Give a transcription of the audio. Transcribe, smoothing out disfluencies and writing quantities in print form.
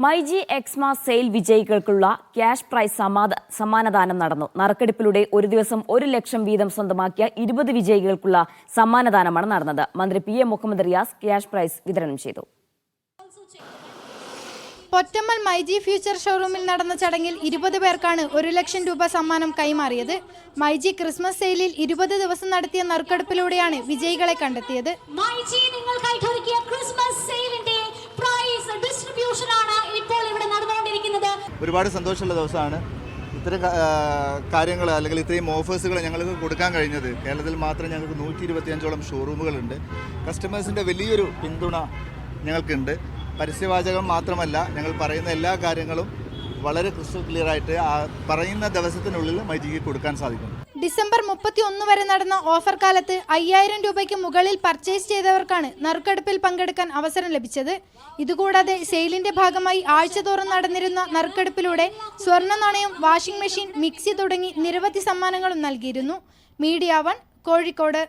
MyG എക്സ്മാ sale വിജയികൾക്കുള്ള cash prize സമ്മാനദാനം നടന്നു. നറുക്കെടുപ്പിലൂടെ ഒരു ദിവസം 1 ലക്ഷം വീതം സ്വന്തമാക്കിയ 20 വിജയികൾക്കുള്ള സമ്മാനദാനമാണ് നടന്നത്. മന്ത്രി P A Muhammad Riyas cash prize വിതരണം ചെയ്തു. പൊറ്റമ്മൽ മൈജി ഫ്യൂച്ചർ ഷോറൂമിൽ നടന്ന ചടങ്ങിൽ 20 പേർക്കാണ് 1 ലക്ഷം രൂപ സമ്മാനം കൈമാറിയത്. മൈജി ക്രിസ്മസ് സെയിലിൽ 20 ദിവസം നടത്തിയ നറുക്കെടുപ്പിലൂടെയാണ് വിജയികളെ കണ്ടെത്തിയത്. മൈജി നിങ്ങൾക്കായി ഒരുക്കിയ ക്രിസ്മസ് സെയിലിന്റെ പ്രൈസ് ഡിസ്ട്രിബ്യൂഷൻ ആണ് ഇപ്പോൾ ഇവിടെ നടന്നുകൊണ്ടിരിക്കുന്നത്. ഒരുപാട് സന്തോഷമുള്ള ദിവസമാണ്. ഇത്തരം കാര്യങ്ങൾ അല്ലെങ്കിൽ ഇത്രയും ഓഫേഴ്സുകൾ ഞങ്ങൾക്ക് കൊടുക്കാൻ കഴിഞ്ഞത്. കേരളത്തിൽ മാത്രം ഞങ്ങൾക്ക് 125ഓളം ഷോറൂമുകളുണ്ട്. കസ്റ്റമേഴ്സിൻ്റെ വലിയൊരു പിന്തുണ ഞങ്ങൾക്കുണ്ട്. പരസ്യവാചകം മാത്രമല്ല, ഞങ്ങൾ പറയുന്ന എല്ലാ കാര്യങ്ങളും വളരെ ക്രിസ്റ്റൽ ക്ലിയർ ആയിട്ട് പറയുന്ന ദിവസത്തിനുള്ളിൽ മൈജിക്ക് കൊടുക്കാൻ സാധിക്കും. ഡിസംബർ 31 വരെ നടന്ന ഓഫർ കാലത്ത് 5000 രൂപയ്ക്ക് മുകളിൽ പർച്ചേസ് ചെയ്തവർക്കാണ് നറുക്കെടുപ്പിൽ പങ്കെടുക്കാൻ അവസരം ലഭിച്ചത്. ഇതുകൂടാതെ സെയിലിന്റെ ഭാഗമായി ആഴ്ചതോറും നടന്നിരുന്ന നറുക്കെടുപ്പിലൂടെ സ്വർണ്ണ നാണയം, വാഷിംഗ് മെഷീൻ, മിക്സി തുടങ്ങി നിരവധി സമ്മാനങ്ങളും നൽകിയിരുന്നു. മീഡിയ 1 കോഴിക്കോട്.